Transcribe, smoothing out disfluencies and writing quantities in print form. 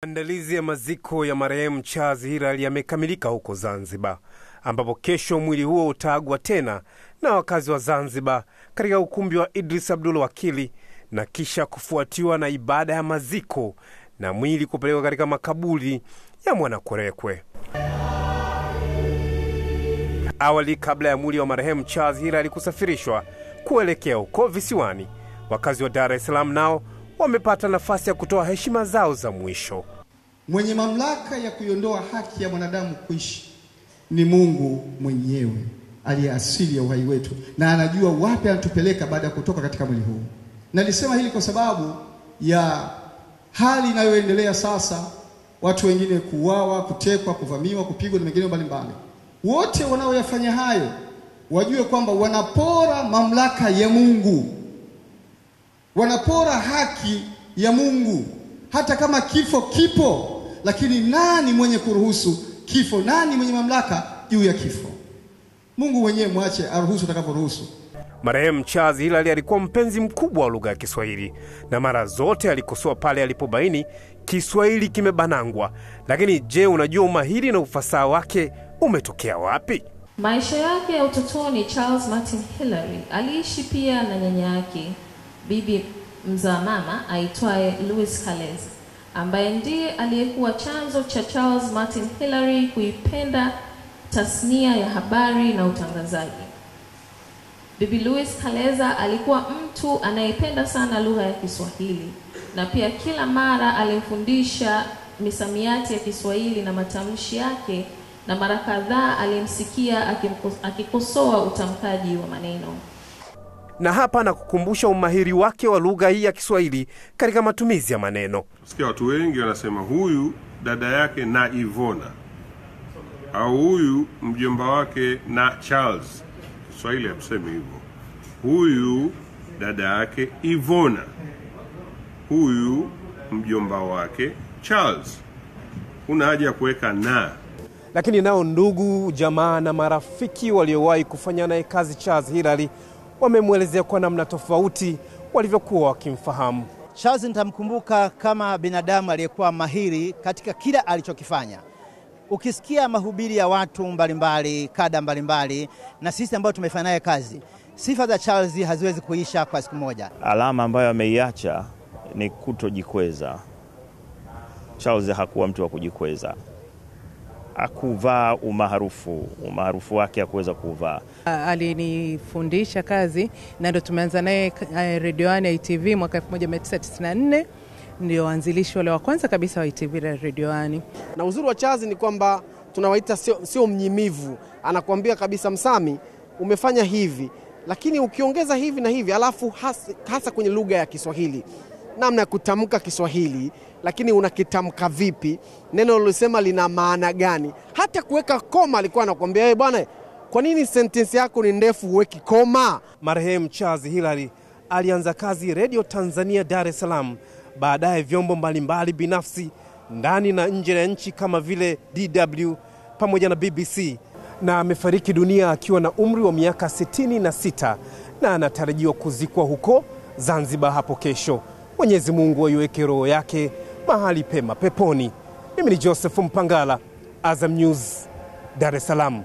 Maandalizi ya maziko ya marehemu Charles Hilary yamekamilika huko Zanzibar, ambapo kesho mwili huo utaagwa tena na wakazi wa Zanzibar katika ukumbi wa Idris Abdul Wakili, na kisha kufuatiwa na ibada ya maziko na mwili kupelekwa katika makaburi ya Mwanakwerekwe. Awali, kabla ya mwili wa marehemu Charles Hilary kusafirishwa kuelekea huko visiwani, wakazi wa Dar es Salaam nao wamepata nafasi ya kutoa heshima zao za mwisho. Mwenye mamlaka ya kuiondoa haki ya mwanadamu kuishi ni Mungu mwenyewe, aliye asili ya uhai wetu, na anajua wapi anatupeleka baada ya kutoka katika mwili huu. Nalisema hili kwa sababu ya hali inayoendelea sasa, watu wengine kuuawa, kutekwa, kuvamiwa, kupigwa na mengine mbalimbali. Wote wanaoyafanya hayo wajue kwamba wanapora mamlaka ya Mungu, wanapora haki ya Mungu. Hata kama kifo kipo, lakini nani mwenye kuruhusu kifo? Nani mwenye mamlaka juu ya kifo? Mungu mwenyewe, mwache aruhusu atakaporuhusu. Marehemu Charles Hilary alikuwa mpenzi mkubwa wa lugha ya Kiswahili, na mara zote alikosoa pale alipobaini Kiswahili kimebanangwa. Lakini je, unajua umahiri na ufasaha wake umetokea wapi? Maisha yake ya utotoni, Charles Martin Hilary aliishi pia na nyanya yake, bibi mzaa mama aitwaye Louis Kaleza, ambaye ndiye aliyekuwa chanzo cha Charles Martin Hilary kuipenda tasnia ya habari na utangazaji. Bibi Louis Kaleza alikuwa mtu anayependa sana lugha ya Kiswahili, na pia kila mara alimfundisha misamiati ya Kiswahili na matamshi yake, na mara kadhaa alimsikia akikosoa utamkaji wa maneno. Na hapa na kukumbusha umahiri wake wa lugha hii ya Kiswahili katika matumizi ya maneno. Sikia watu wengi wanasema huyu dada yake na Ivona, au huyu mjomba wake na Charles. Kiswahili hatusemi hivyo. Huyu dada yake Ivona, huyu mjomba wake Charles. Una haja ya kuweka na. Lakini nao ndugu, jamaa na marafiki waliowahi kufanya naye kazi Charles Hilary wamemwelezea kwa namna tofauti walivyokuwa wakimfahamu. Charles nitamkumbuka kama binadamu aliyekuwa mahiri katika kila alichokifanya. Ukisikia mahubiri ya watu mbalimbali, kada mbalimbali, na sisi ambao tumefanya naye kazi, sifa za Charles haziwezi kuisha kwa siku moja. Alama ambayo ameiacha ni kutojikweza. Charles hakuwa mtu wa kujikweza. Hakuvaa umaarufu wake hakuweza kuvaa. Alinifundisha kazi, na ndo tumeanza naye Radio 1 ITV mwaka 1994. Ndio anzilishi wale wa kwanza kabisa wa ITV Radio 1. Na uzuri wa Charles ni kwamba tunawaita sio mnyimivu. Anakuambia kabisa, Msami, umefanya hivi, lakini ukiongeza hivi na hivi, alafu hasa kwenye lugha ya Kiswahili, namna ya kutamka Kiswahili, lakini unakitamka vipi, neno ulilosema lina maana gani. Hata kuweka koma alikuwa anakuambia, bwana, kwa nini sentence yako ni ndefu uweki koma? Marehemu Charles Hilary alianza kazi Radio Tanzania Dar es Salaam, baadaye vyombo mbalimbali binafsi ndani na nje ya nchi kama vile DW pamoja na BBC, na amefariki dunia akiwa na umri wa miaka 66, na anatarajiwa kuzikwa huko Zanzibar hapo kesho. Mwenyezi Mungu aiweke roho yake mahali pema peponi. Mimi ni Joseph Mpangala, Azam News, Dar es Salaam.